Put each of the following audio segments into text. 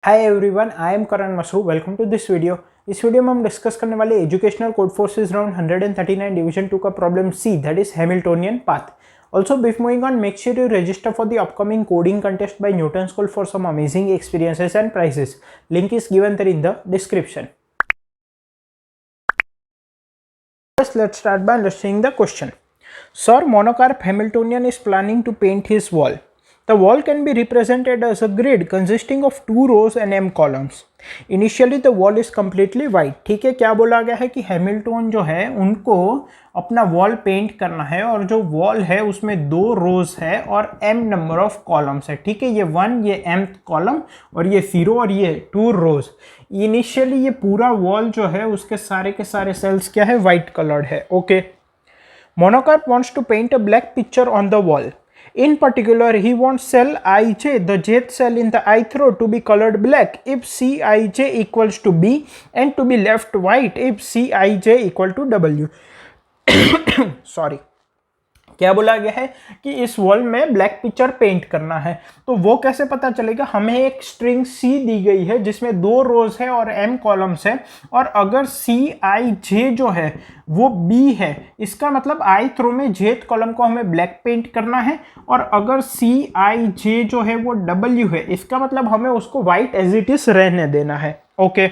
Hi everyone, I am Karan Masru. Welcome to this video. इस video में हम डिस्कस करने वाले educational Codeforces round 139 division 2 का problem C, that is Hamiltonian path. Also, before moving on, make sure you register for the upcoming coding contest by Newton School for some amazing experiences and prizes. Link is given there in the description. First, let's start by understanding the question. Sir Monocarp Hamiltonian is planning to paint his wall. The wall can be represented as a grid consisting of 2 rows and m columns. Initially the wall is completely white. ठीक है, क्या बोला गया है कि Hamilton जो है उनको अपना वॉल पेंट करना है और जो वॉल है उसमें 2 रोज है और m नंबर ऑफ कॉलम्स है। ठीक है, ये 1, ये mth कॉलम और ये 0 और ये 2 रोज। इनिशियली ये पूरा वॉल जो है उसके सारे के सारे सेल्स क्या है, व्हाइट कलर्ड है। Okay, Monocarp wants to paint a black picture on the wall. In particular, he wants cell ij, the jth cell in the ith row, to be colored black if Cij equals to B and to be left white if Cij equal to W. Sorry. क्या बोला गया है कि इस wall में black picture paint करना है। तो वो कैसे पता चलेगा? हमें एक स्ट्रिंग सी दी गई है जिसमें 2 रोज है और m कॉलम्स है, और अगर Cij जो है वो B है, इसका मतलब ith रो में jth कॉलम को हमें ब्लैक पेंट करना है, और अगर Cij जो है वो W है, इसका मतलब हमें उसको व्हाइट एज इट इज रहने देना है। Okay,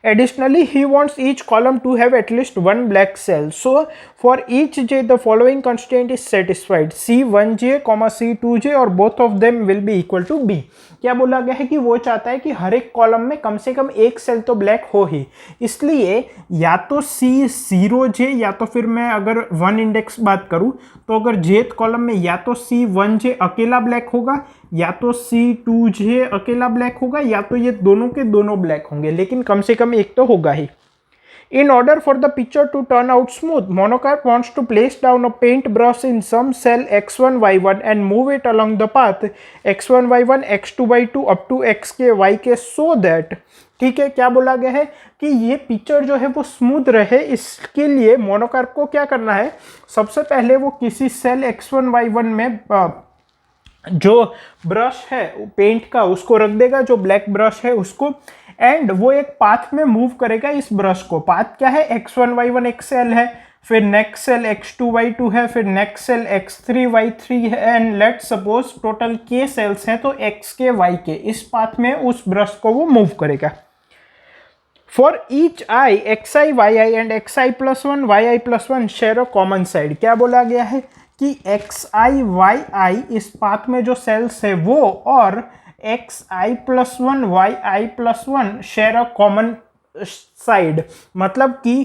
Additionally, he wants each column to have at least one black cell. So, for each j, the following constraint is satisfied: C1j, C2j, और both of them will be equal to B. क्या बोला गया है कि वो चाहता है कि हर एक कॉलम में कम से कम एक सेल तो ब्लैक हो ही, इसलिए या तो C0j या तो फिर मैं अगर 1 इंडेक्स बात करूं तो अगर jth कॉलम में या तो C1j अकेला ब्लैक होगा या तो C2j अकेला ब्लैक होगा या तो ये दोनों के दोनों ब्लैक होंगे, लेकिन कम से कम एक तो होगा ही। In order for the picture to turn out smooth, Monocarp wants to place down a paint brush in some cell x1, y1 and move it along the path x1, y1, x2, y2 up to xk, yk so that, ठीक है, क्या बोला गया है कि ये picture जो है वो स्मूथ रहे। इसके लिए मोनोकार्प को क्या करना है, सबसे पहले वो किसी सेल x1, y1 में जो ब्रश है पेंट का उसको रख देगा, जो ब्लैक ब्रश है उसको, एंड वो एक पाथ में मूव करेगा इस ब्रश को। पाथ क्या है, x1, y1 एक सेल है, फिर नेक्स्ट सेल x2, y2 है, फिर नेक्स्ट सेल x3, y3 है, and let suppose total k cells हैं तो xk, yk, इस पाथ में उस ब्रश को वो मूव करेगा। For each i, xi, yi and xi plus 1, yi plus 1 share a common side. क्या बोला गया है कि xi, yi इस पाथ में जो सेल्स है वो और xi plus 1, yi plus 1 share a common side. मतलब कि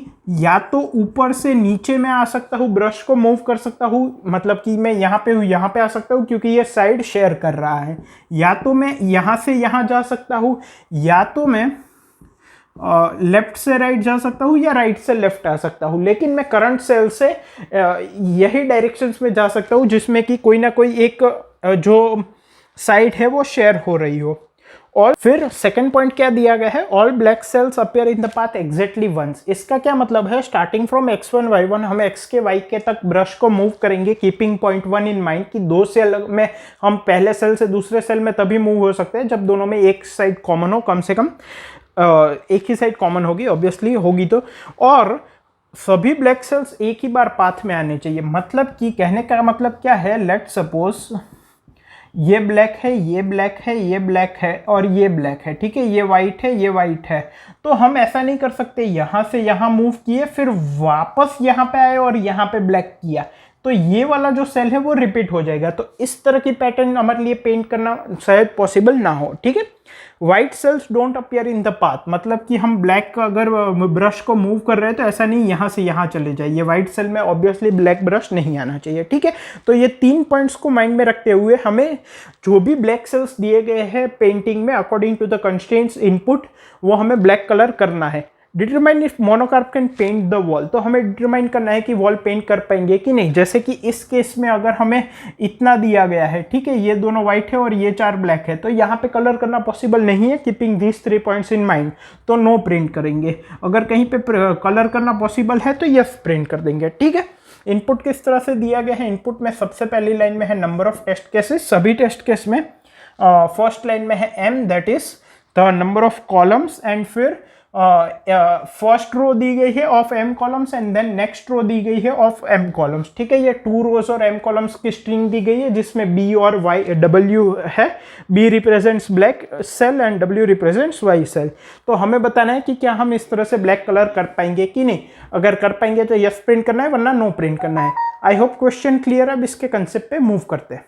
या तो ऊपर से नीचे में आ सकता हूँ, ब्रश को मूव कर सकता हूँ, मतलब कि मैं यहाँ पे हूँ, यहाँ पे आ सकता हूँ क्योंकि ये साइड शेयर कर रहा है, या तो मैं यहाँ से यहाँ जा सकता हूँ, या तो मैं लेफ्ट से राइट जा सकता हूँ या राइट से लेफ्ट आ सकता हूँ, लेकिन मैं करंट सेल से यही डायरेक्शंस में जा सकता हूँ जिसमें कि कोई ना कोई एक जो साइड है वो शेयर हो रही हो। और फिर सेकंड पॉइंट क्या दिया गया है, all black cells appear in the path exactly once. इसका क्या मतलब है, स्टार्टिंग फ्रॉम x1, y1 हम xk, yk तक ब्रश को मूव करेंगे, कीपिंग पॉइंट 1 इन माइंड कि 2 सेल में हम पहले सेल से दूसरे सेल में तभी मूव हो सकते हैं जब दोनों में एक साइड कॉमन हो, कम से कम एक ही साइड कॉमन होगी, ऑब्वियसली होगी तो, और सभी ब्लैक सेल्स एक ही बार पाथ में आने चाहिए। मतलब कि कहने का मतलब क्या है, लेट सपोज ये ब्लैक है, ये ब्लैक है, ये ब्लैक है और ये ब्लैक है, ठीक है, ये वाइट है, ये वाइट है, तो हम ऐसा नहीं कर सकते यहाँ से यहाँ मूव किए फिर वापस यहाँ पे आए और यहाँ पे ब्लैक किया, तो ये वाला जो सेल है वो रिपीट हो जाएगा। तो इस तरह की पैटर्न हमारे लिए पेंट करना शायद पॉसिबल ना हो। ठीक है, white cells don't appear in the path, मतलब कि हम ब्लैक का अगर ब्रश को मूव कर रहे हैं तो ऐसा नहीं यहाँ से यहाँ चले जाइए, व्हाइट सेल में ऑब्वियसली ब्लैक ब्रश नहीं आना चाहिए। ठीक है, तो ये 3 पॉइंट्स को माइंड में रखते हुए हमें जो भी ब्लैक सेल्स दिए गए हैं पेंटिंग में according to the constraints input, वो हमें ब्लैक कलर करना है। Determine if Monocarp can paint the wall, तो हमें डिटरमाइन करना है कि वॉल पेंट कर पाएंगे कि नहीं। जैसे कि इस केस में अगर हमें इतना दिया गया है, ठीक है, ये दोनों व्हाइट है और ये 4 ब्लैक है, तो यहाँ पे कलर करना पॉसिबल नहीं है, keeping this 3 points in mind, तो नो प्रिंट करेंगे। अगर कहीं पे कलर करना पॉसिबल है तो यस प्रिंट कर देंगे। ठीक है, इनपुट किस तरह से दिया गया है, इनपुट में सबसे पहली लाइन में है नंबर ऑफ टेस्ट केसेस, सभी टेस्ट केस में फर्स्ट लाइन में है m, that is the number of columns and फिर फर्स्ट रो दी गई है of m columns and then next row दी गई है ऑफ m कॉलम्स। ठीक है, ये 2 रोज और m कॉलम्स की स्ट्रिंग दी गई है जिसमें b और w है। b represents black cell and w represents white cell. तो हमें बताना है कि क्या हम इस तरह से ब्लैक कलर कर पाएंगे कि नहीं। अगर कर पाएंगे तो यस प्रिंट करना है, वरना नो प्रिंट करना है। आई होप क्वेश्चन क्लियर है। अब इसके कंसेप्ट पे मूव करते हैं।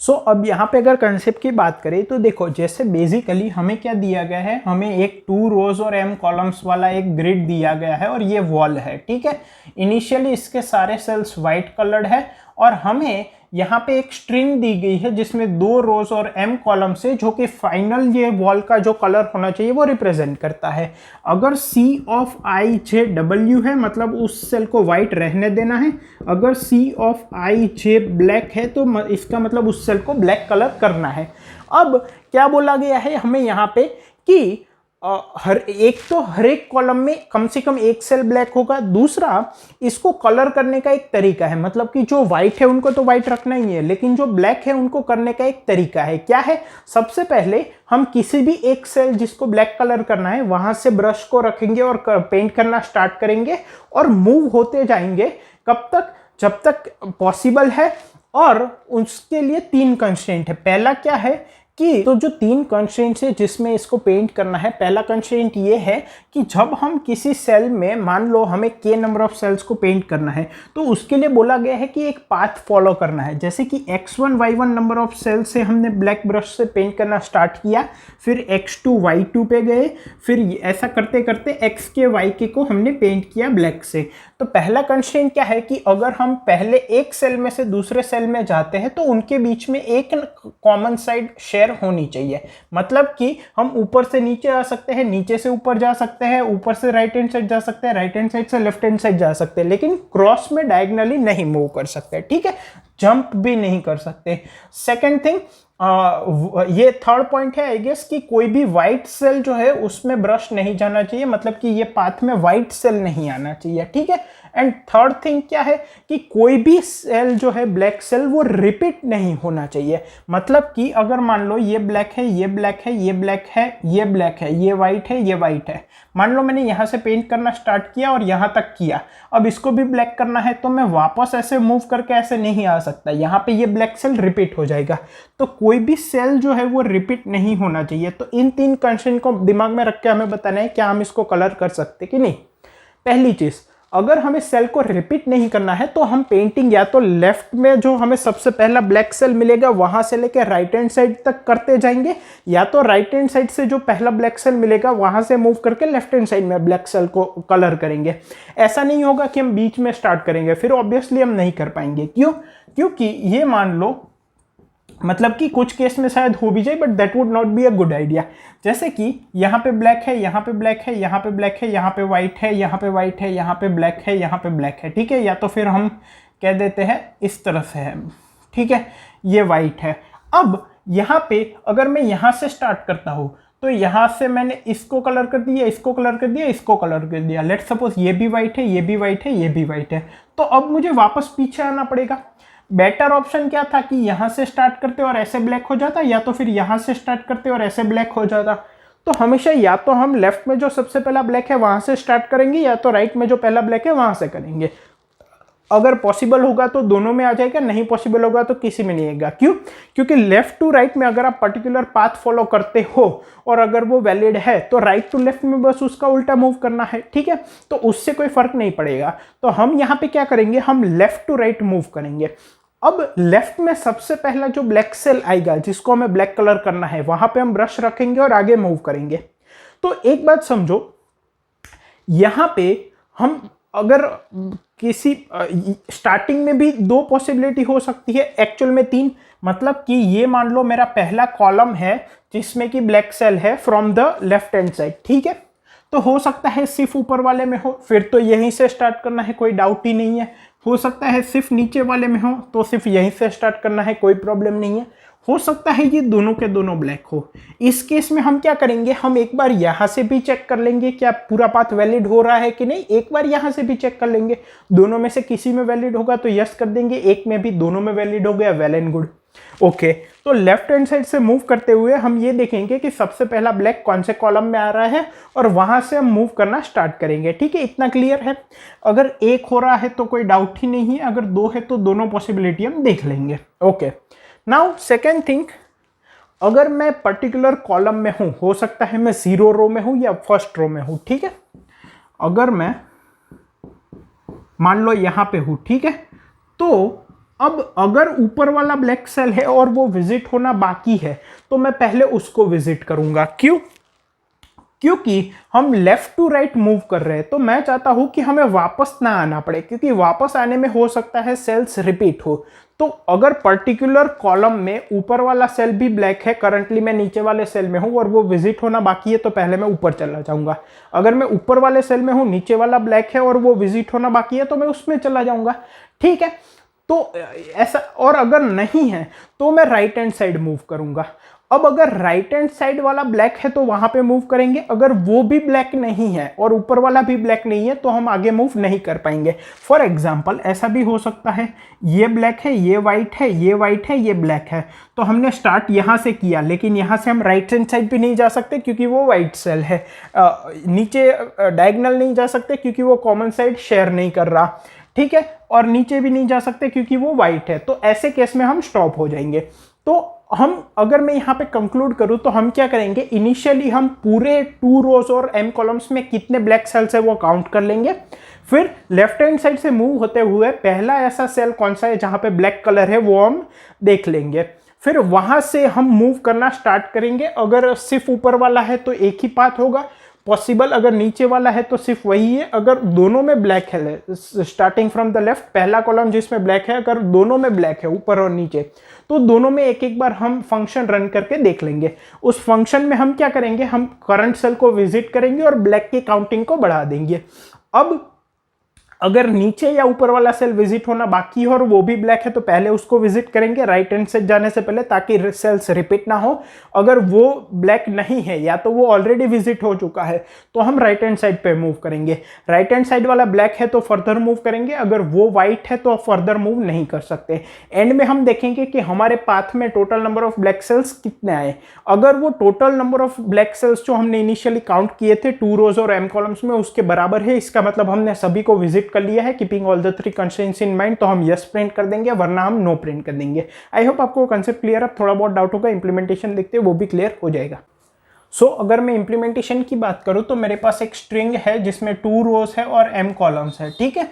अब यहाँ पे अगर कंसेप्ट की बात करें तो देखो, जैसे बेसिकली हमें क्या दिया गया है, हमें एक 2 रोज और m कॉलम्स वाला एक ग्रिड दिया गया है और ये वॉल है। ठीक है, इनिशियली इसके सारे सेल्स वाइट कलर्ड है और हमें यहाँ पे एक स्ट्रिंग दी गई है जिसमें 2 रोज और m कॉलम से, जो कि फाइनल ये वॉल का जो कलर होना चाहिए वो रिप्रेजेंट करता है। अगर C of I J W है मतलब उस सेल को वाइट रहने देना है। अगर C of I J black है तो इसका मतलब उस सेल को ब्लैक कलर करना है। अब क्या बोला गया है हमें यहाँ पे कि हर एक कॉलम में कम से कम एक सेल ब्लैक होगा। दूसरा, इसको कलर करने का एक तरीका है, मतलब कि जो व्हाइट है उनको तो व्हाइट रखना ही है, लेकिन जो ब्लैक है उनको करने का एक तरीका है। क्या है? सबसे पहले हम किसी भी एक सेल जिसको ब्लैक कलर करना है वहां से ब्रश को रखेंगे और पेंट करना स्टार्ट करेंगे और मूव होते जाएंगे। कब तक? जब तक पॉसिबल है। और उसके लिए 3 कंस्ट्रेंट है। पहला क्या है कि तो जो 3 कंस्ट्रेंट्स है जिसमें इसको पेंट करना है, पहला कंस्ट्रेंट ये है कि जब हम किसी सेल में, मान लो हमें k नंबर ऑफ सेल्स को पेंट करना है, तो उसके लिए बोला गया है कि एक पाथ फॉलो करना है। जैसे कि x1 y1 number of cell से हमने ब्लैक ब्रश से पेंट करना स्टार्ट किया, फिर x2 y2 पे गए, फिर ऐसा करते करते xk yk को हमने पेंट किया ब्लैक से। तो पहला कंस्ट्रेंट क्या है कि अगर हम पहले एक सेल में से दूसरे सेल में जाते हैं तो उनके बीच में एक कॉमन साइड शेयर होनी चाहिए। मतलब कि हम ऊपर से नीचे आ सकते हैं, नीचे से ऊपर जा सकते हैं, ऊपर से राइट हैंड साइड जा सकते हैं, राइट हैंड साइड से लेफ्ट हैंड साइड जा सकते हैं, लेकिन क्रॉस में डायगोनली नहीं मूव कर सकते। ठीक है, जंप भी नहीं कर सकते। सेकंड थिंग, ये थर्ड पॉइंट है आई गेस कि कोई भी व्हाइट सेल जो है उसमें ब्रश नहीं जाना चाहिए, मतलब कि ये पाथ में व्हाइट सेल नहीं आना चाहिए। ठीक है, एंड थर्ड थिंग क्या है कि कोई भी सेल जो है ब्लैक सेल वो रिपीट नहीं होना चाहिए। मतलब कि अगर मान लो ये ब्लैक है, ये ब्लैक है, ये ब्लैक है, ये ब्लैक है, ये वाइट है, ये वाइट है, मान लो मैंने यहाँ से पेंट करना स्टार्ट किया और यहाँ तक किया, अब इसको भी ब्लैक करना है तो मैं वापस ऐसे मूव करके ऐसे नहीं आ सकता, यहाँ पे ये ब्लैक सेल रिपीट हो जाएगा। तो कोई भी सेल जो है वो रिपीट नहीं होना चाहिए। तो इन 3 कंडीशन को दिमाग में रख के हमें बताना है क्या हम इसको कलर कर सकते कि नहीं। पहली चीज, अगर हमें सेल को रिपीट नहीं करना है तो हम पेंटिंग या तो लेफ्ट में जो हमें सबसे पहला ब्लैक सेल मिलेगा वहां से लेकर राइट हैंड साइड तक करते जाएंगे, या तो राइट हैंड साइड से जो पहला ब्लैक सेल मिलेगा वहां से मूव करके लेफ्ट हैंड साइड में ब्लैक सेल को कलर करेंगे। ऐसा नहीं होगा कि हम बीच में स्टार्ट करेंगे, फिर ऑब्वियसली हम नहीं कर पाएंगे। क्यों? क्योंकि ये मान लो, मतलब कि कुछ केस में शायद हो भी जाए, but that would not be a good idea. जैसे कि यहाँ पे ब्लैक है, यहाँ पे ब्लैक है, यहाँ पे ब्लैक है, यहाँ पे वाइट है, यहाँ पे वाइट है, यहाँ पे ब्लैक है, यहाँ पे ब्लैक है। ठीक है, या तो फिर हम कह देते हैं इस तरह से है। ठीक है, ये वाइट है। अब यहाँ पे अगर मैं यहाँ से स्टार्ट करता हूँ तो यहाँ से मैंने इसको कलर कर दिया, इसको कलर कर दिया, इसको कलर कर दिया। लेट्स सपोज ये भी वाइट है, ये भी वाइट है, ये भी वाइट है। तो अब मुझे वापस पीछे आना पड़ेगा। बेटर ऑप्शन क्या था कि यहां से स्टार्ट करते और ऐसे ब्लैक हो जाता, या तो फिर यहां से स्टार्ट करते और ऐसे ब्लैक हो जाता। तो हमेशा या तो हम लेफ्ट में जो सबसे पहला ब्लैक है वहां से स्टार्ट करेंगे, या तो राइट में जो पहला ब्लैक है वहां से करेंगे। अगर पॉसिबल होगा तो दोनों में आ जाएगा, नहीं पॉसिबल होगा तो किसी में नहीं आएगा। क्यों? क्योंकि लेफ्ट टू राइट में अगर आप पर्टिकुलर पाथ फॉलो करते हो और अगर वो वैलिड है तो राइट टू लेफ्ट में बस उसका उल्टा मूव करना है। ठीक है, तो उससे कोई फर्क नहीं पड़ेगा। तो हम यहाँ पे क्या करेंगे, हम लेफ्ट टू राइट मूव करेंगे। अब लेफ्ट में सबसे पहला जो ब्लैक सेल आएगा जिसको हमें ब्लैक कलर करना है वहां पे हम ब्रश रखेंगे और आगे मूव करेंगे। तो एक बात समझो, यहां पे हम अगर किसी स्टार्टिंग में भी 2 पॉसिबिलिटी हो सकती है, एक्चुअल में 3। मतलब कि ये मान लो मेरा पहला कॉलम है जिसमें कि ब्लैक सेल है from the left hand side. ठीक है, तो हो सकता है सिर्फ ऊपर वाले में हो, फिर तो यहीं से स्टार्ट करना है, कोई डाउट ही नहीं है। हो सकता है सिर्फ नीचे वाले में हो तो सिर्फ यहीं से स्टार्ट करना है, कोई प्रॉब्लम नहीं है। हो सकता है ये दोनों के दोनों ब्लैक हो। इस केस में हम क्या करेंगे, हम एक बार यहां से भी चेक कर लेंगे क्या पूरा पाथ वैलिड हो रहा है कि नहीं, एक बार यहां से भी चेक कर लेंगे, दोनों में से किसी में वैलिड होगा तो यस कर देंगे, एक में भी दोनों में वैलिड हो गया, वेल एंड गुड। ओके, तो लेफ्ट हैंड साइड से मूव करते हुए हम ये देखेंगे कि सबसे पहला ब्लैक कौन से कॉलम में आ रहा है और वहां से हम मूव करना स्टार्ट करेंगे। ठीक है, इतना क्लियर है। अगर एक हो रहा है तो कोई डाउट ही नहीं है, अगर दो है तो दोनों पॉसिबिलिटी हम देख लेंगे। ओके, नाउ सेकेंड थिंग, अगर मैं पर्टिकुलर कॉलम में हूं, हो सकता है मैं 0 रो में हूं या फर्स्ट रो में हूं। ठीक है, अगर मैं मान लो यहां पे हूं, ठीक है, तो अब अगर ऊपर वाला ब्लैक सेल है और वो विजिट होना बाकी है तो मैं पहले उसको विजिट करूंगा। क्यों? क्योंकि हम लेफ्ट टू राइट मूव कर रहे हैं, तो मैं चाहता हूं कि हमें वापस ना आना पड़े, क्योंकि वापस आने में हो सकता है सेल्स रिपीट हो। तो अगर पर्टिकुलर कॉलम में ऊपर वाला सेल भी ब्लैक है, करंटली मैं नीचे वाले सेल में हूं और वो विजिट होना बाकी है, तो पहले मैं ऊपर चला जाऊंगा। अगर मैं ऊपर वाले सेल में हूं, नीचे वाला ब्लैक है और वो विजिट होना बाकी है, तो मैं उसमें चला जाऊंगा। ठीक है, तो ऐसा, और अगर नहीं है तो मैं राइट हैंड साइड मूव करूंगा। अब अगर राइट हैंड साइड वाला ब्लैक है तो वहां पे मूव करेंगे, अगर वो भी ब्लैक नहीं है और ऊपर वाला भी ब्लैक नहीं है तो हम आगे मूव नहीं कर पाएंगे। फॉर एग्जांपल ऐसा भी हो सकता है, ये ब्लैक है, ये वाइट है, ये वाइट है, ये ब्लैक है, तो हमने स्टार्ट यहां से किया, लेकिन यहां से हम राइट हैंड साइड भी नहीं जा सकते क्योंकि वो वाइट सेल है। नीचे डायगोनल नहीं जा सकते क्योंकि वो कॉमन साइड शेयर नहीं कर रहा। ठीक है, और नीचे भी नहीं जा सकते क्योंकि वो वाइट है, तो ऐसे केस में हम स्टॉप हो जाएंगे। तो हम, अगर मैं यहां पे कंक्लूड करूं तो हम क्या करेंगे, इनिशियली हम पूरे 2 रोज और m कॉलम्स में कितने ब्लैक सेल्स है वो काउंट कर लेंगे। फिर लेफ्ट हैंड साइड से मूव होते हुए पहला ऐसा सेल कौन सा है जहां पे ब्लैक कलर है वो हम देख लेंगे। फिर वहां से हम मूव करना स्टार्ट करेंगे। अगर सिर्फ ऊपर वाला है तो एक ही पाथ होगा पॉसिबल, अगर नीचे वाला है तो सिर्फ वही है। अगर दोनों में ब्लैक है, स्टार्टिंग फ्रॉम द लेफ्ट, पहला कॉलम जिसमें ब्लैक है, अगर दोनों में ब्लैक है ऊपर और नीचे, तो दोनों में एक एक बार हम फंक्शन रन करके देख लेंगे। उस फंक्शन में हम क्या करेंगे, हम करंट सेल को विजिट करेंगे और ब्लैक की काउंटिंग को बढ़ा देंगे। अब अगर नीचे या ऊपर वाला सेल विजिट होना बाकी है और वो भी ब्लैक है तो पहले उसको विजिट करेंगे राइट हैंड साइड जाने से पहले, ताकि सेल्स रिपीट ना हो। अगर वो ब्लैक नहीं है या तो वो ऑलरेडी विजिट हो चुका है तो हम राइट हैंड साइड पे मूव करेंगे। राइट हैंड साइड वाला ब्लैक है तो फर्दर मूव करेंगे, अगर वो व्हाइट है तो फर्दर मूव नहीं कर सकते। एंड में हम देखेंगे कि हमारे पाथ में total number of black cells कितने आए। अगर वो total number of black cells जो हमने इनिशियली काउंट किए थे 2 रोज और m कॉलम्स में उसके बराबर है, इसका मतलब हमने सभी को विजिट कर लिया है। Keeping all the 3 constraints in mind, तो हम यस प्रिंट कर देंगे, वरना हम नो प्रिंट कर देंगे। आई होप आपको कंसेप्ट क्लियर है। थोड़ा बहुत डाउट होगा, इंप्लीमेंटेशन देखते हैं वो भी क्लियर हो जाएगा। अगर मैं इंप्लीमेंटेशन की बात करूं तो मेरे पास एक स्ट्रिंग है जिसमें 2 रोज है और m कॉलम्स है। ठीक है,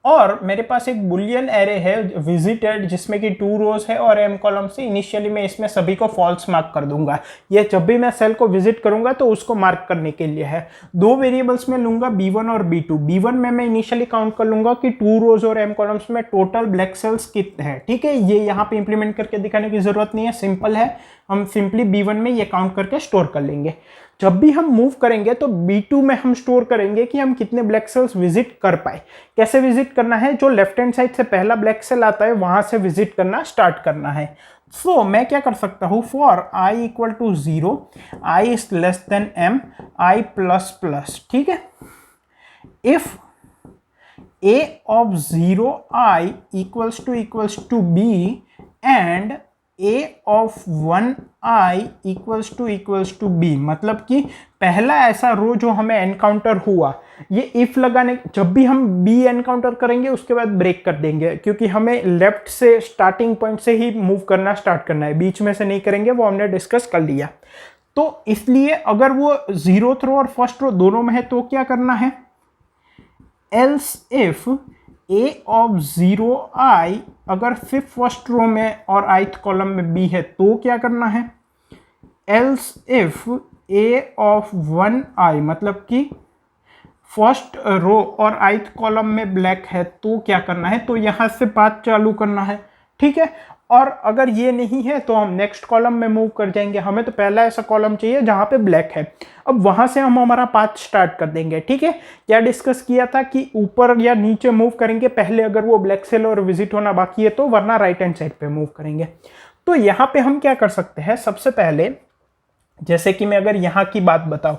और मेरे पास एक बुलियन एरे है विजिटेड जिसमें कि 2 रोज है और m कॉलम से। इनिशियली मैं इसमें सभी को फॉल्स मार्क कर दूंगा। ये जब भी मैं सेल को विजिट करूंगा तो उसको मार्क करने के लिए है। 2 वेरिएबल्स में लूंगा b1 और b2। b1 में मैं इनिशियली काउंट कर लूंगा कि 2 रोज और m कॉलम्स में टोटल ब्लैक सेल्स कितने हैं। ठीक है, ये यहाँ पे इंप्लीमेंट करके दिखाने की जरूरत नहीं है, सिंपल है। हम सिंपली b1 में ये काउंट करके स्टोर कर लेंगे। जब भी हम मूव करेंगे तो b2 में हम स्टोर करेंगे कि हम कितने ब्लैक सेल्स विजिट कर पाए। कैसे विजिट करना है, जो लेफ्ट हैंड साइड से पहला ब्लैक सेल आता है वहां से विजिट करना स्टार्ट करना है। मैं क्या कर सकता हूं, for i equal to 0, i is less than m, i plus plus. ठीक है, if a of 0i equals to b and a of 1i equals to b, मतलब कि पहला ऐसा रो जो हमें एनकाउंटर हुआ, ये इफ लगाने, जब भी हम b एनकाउंटर करेंगे उसके बाद ब्रेक कर देंगे, क्योंकि हमें लेफ्ट से स्टार्टिंग पॉइंट से ही मूव करना स्टार्ट करना है, बीच में से नहीं करेंगे, वो हमने डिस्कस कर लिया। तो इसलिए अगर वो 0th रो और फर्स्ट रो दोनों में है तो क्या करना है, else if a of 0i अगर सिर्फ फर्स्ट रो में और ith कॉलम में b है तो क्या करना है, else if a of 1i मतलब कि फर्स्ट रो और ith कॉलम में ब्लैक है तो क्या करना है, तो यहां से पाथ चालू करना है। ठीक है, और अगर ये नहीं है तो हम नेक्स्ट कॉलम में मूव कर जाएंगे। हमें तो पहला ऐसा कॉलम चाहिए जहां पे ब्लैक है। अब वहां से हम हमारा पाथ स्टार्ट कर देंगे। ठीक है, क्या डिस्कस किया था कि ऊपर या नीचे मूव करेंगे पहले अगर वो ब्लैक सेल और विजिट होना बाकी है तो, वरना राइट हैंड साइड पे मूव करेंगे। तो यहाँ पे हम क्या कर सकते हैं, सबसे पहले जैसे कि मैं अगर यहाँ की बात बताऊं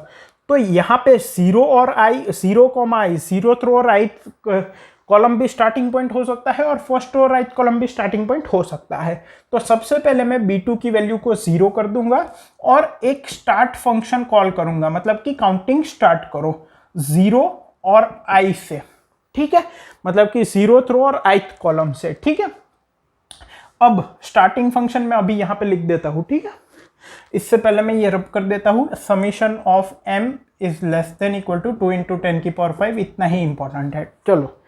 तो यहाँ पे 0 और आई, 0 आई, 0th रो और ith कॉलम भी स्टार्टिंग पॉइंट हो सकता है और फर्स्ट रो और ith कॉलम भी स्टार्टिंग पॉइंट हो सकता है। तो सबसे पहले मैं b2 की वैल्यू को 0 कर दूंगा और एक स्टार्ट फंक्शन कॉल करूंगा, मतलब कि काउंटिंग स्टार्ट करो 0 और i से, ठीक है, मतलब कि 0th रो और ith कॉलम से, ठीक है। अब स्टार्टिंग फंक्शन में अभी यहां पे लिख देता हूं, ठीक है। इससे पहले मैं ये रब कर देता हूं, summation of m is less than equal to 2 × 10⁵, इतना ही इंपॉर्टेंट है। चलो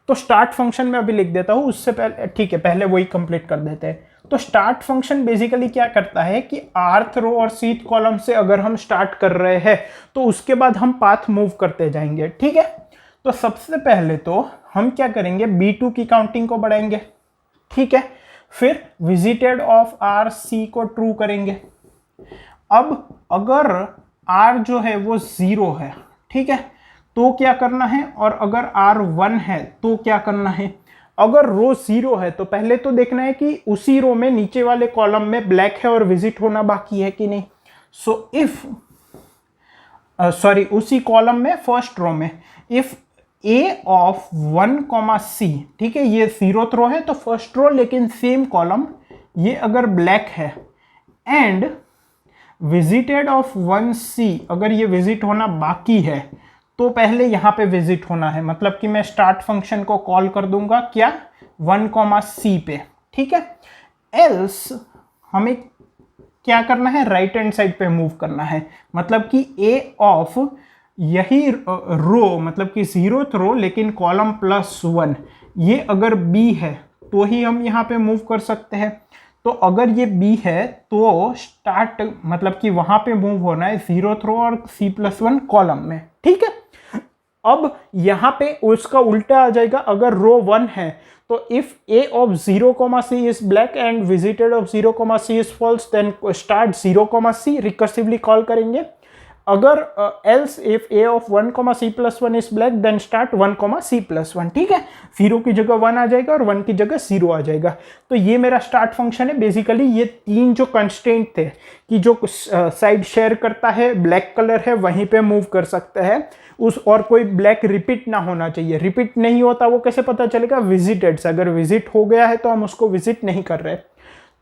तो स्टार्ट फंक्शन में अभी लिख देता हूं, उससे पहले ठीक है, पहले वही कंप्लीट कर देते हैं। तो स्टार्ट फंक्शन बेसिकली क्या करता है कि rth रो और cth कॉलम से अगर हम स्टार्ट कर रहे हैं तो उसके बाद हम पाथ मूव करते जाएंगे, ठीक है। तो सबसे पहले तो हम क्या करेंगे, b2 की काउंटिंग को बढ़ाएंगे, ठीक है, फिर विजिटेड ऑफ आर सी को ट्रू करेंगे। अब अगर r जो है वो 0 है, ठीक है, तो क्या करना है, और अगर r 1 है तो क्या करना है। अगर रो 0 है तो पहले तो देखना है कि उसी रो में नीचे वाले कॉलम में ब्लैक है और विजिट होना बाकी है कि नहीं। सो इफ उसी कॉलम में फर्स्ट रो में इफ a ऑफ 1, c, ठीक है, ये 0th रो है तो फर्स्ट रो लेकिन सेम कॉलम, ये अगर ब्लैक है, एंड विजिटेड ऑफ 1c, अगर ये विजिट होना बाकी है तो पहले यहां पे विजिट होना है, मतलब कि मैं स्टार्ट फंक्शन को कॉल कर दूंगा क्या, 1, c पे, ठीक है। एल्स हमें क्या करना है, राइट हैंड साइड पे मूव करना है, मतलब कि a ऑफ यही रो, मतलब कि 0th रो लेकिन कॉलम +1, ये अगर b है तो ही हम यहाँ पे मूव कर सकते हैं। तो अगर ये b है तो स्टार्ट, मतलब कि वहां पे मूव होना है 0th रो और c+1 कॉलम में, ठीक है। अब यहां पे उसका उल्टा आ जाएगा, अगर रो 1 है तो if a of 0, c is black and visited of 0, c is false, then start 0, c recursively call करेंगे। अगर else if a of 1, c+1 is black then start 1, c+1, ठीक है, 0 की जगह 1 आ जाएगा और 1 की जगह 0 आ जाएगा। तो ये मेरा स्टार्ट फंक्शन है। बेसिकली ये तीन जो कंस्ट्रेंट थे कि जो साइड शेयर करता है, ब्लैक कलर है, वहीं पे मूव कर सकता है उस, और कोई ब्लैक रिपीट ना होना चाहिए। रिपीट नहीं होता वो कैसे पता चलेगा, विजिटेड से, अगर विजिट हो गया है तो हम उसको विजिट नहीं कर रहे।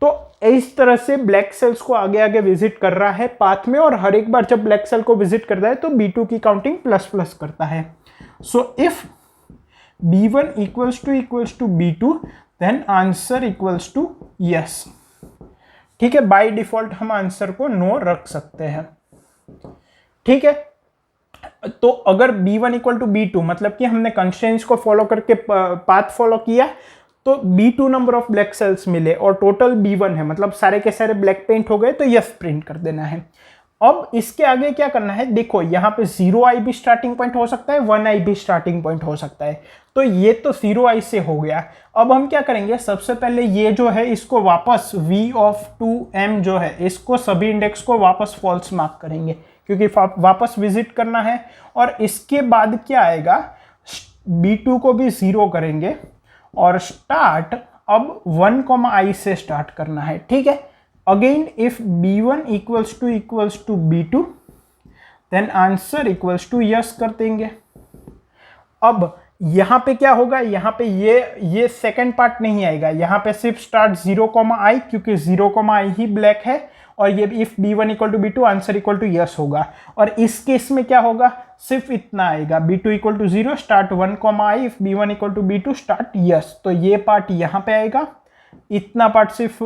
तो इस तरह से ब्लैक सेल्स को आगे आगे विजिट कर रहा है पाथ में, और हर एक बार जब ब्लैक सेल को विजिट करता है तो b2 की काउंटिंग ++ करता है। So if b1 equals to b2 then answer equals to yes, ठीक है। बाय डिफॉल्ट हम आंसर को नो रख सकते हैं, ठीक है। तो अगर b1 इक्वल टू b2, मतलब कि हमने कंस्ट्रेंट्स को फॉलो करके पाथ फॉलो किया तो b2 number of black sales मिले और टोटल b1 है, मतलब सारे के सारे ब्लैक पेंट हो गए, तो यस प्रिंट कर देना है। अब इसके आगे क्या करना है, देखो यहाँ पे 0i भी स्टार्टिंग पॉइंट हो सकता है, 1i भी स्टार्टिंग पॉइंट हो सकता है। तो ये तो 0i से हो गया। अब हम क्या करेंगे, सबसे पहले ये जो है इसको वापस v ऑफ 2m जो है, इसको सभी इंडेक्स को वापस फॉल्स मार्क करेंगे क्योंकि वापस विजिट करना है। और इसके बाद क्या आएगा, b2 को भी 0 करेंगे और स्टार्ट अब 1, i से स्टार्ट करना है, ठीक है। Again if b1 equals to b2 then answer equals to yes कर देंगे। अब यहां पे क्या होगा, यहां पे ये सेकंड पार्ट नहीं आएगा, यहां पे सिर्फ स्टार्ट 0, i, क्योंकि 0, i ही ब्लैक है, और ये if b1 equal to b2 answer equal to yes होगा। और इस केस में क्या होगा, सिर्फ इतना आएगा, b2 equal to 0 start 1, i, if b1 equal to b2 start yes. तो ये पार्ट यहां पे आएगा, इतना पार्ट सिर्फ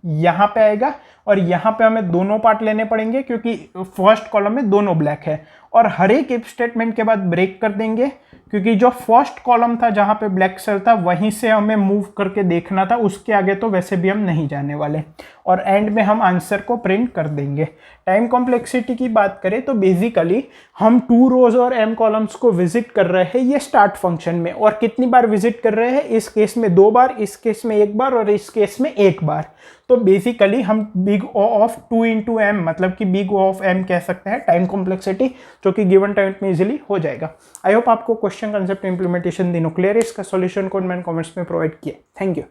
यहां पे आएगा, और यहां पे हमें दोनों पार्ट लेने पड़ेंगे क्योंकि फर्स्ट कॉलम में दोनों ब्लैक है। और हर एक इफ स्टेटमेंट के बाद ब्रेक कर देंगे क्योंकि जो फर्स्ट कॉलम था जहां पे ब्लैक सेल था वहीं से हमें मूव करके देखना था, उसके आगे तो वैसे भी हम नहीं जाने वाले। और एंड में हम आंसर को प्रिंट कर देंगे। टाइम कॉम्प्लेक्सिटी की बात करें तो बेसिकली हम 2 रोज और m कॉलम्स को विजिट कर रहे हैं ये स्टार्ट फंक्शन में, और कितनी बार विजिट कर रहे हैं, इस केस में 2 बार, इस केस में 1 बार और इस केस में 1 बार। तो बेसिकली हम बिग O ऑफ 2 × m, मतलब कि बिग O ऑफ m कह सकते हैं टाइम कॉम्प्लेक्सिटी, जो कि गिवन टाइम में इजीली हो जाएगा। आई होप आपको क्वेश्चन कंसेप्ट इंप्लीमेंटेशन तीनों क्लियर है। इसका सॉल्यूशन कोड मैंने कमेंट्स में प्रोवाइड किया। Thank you.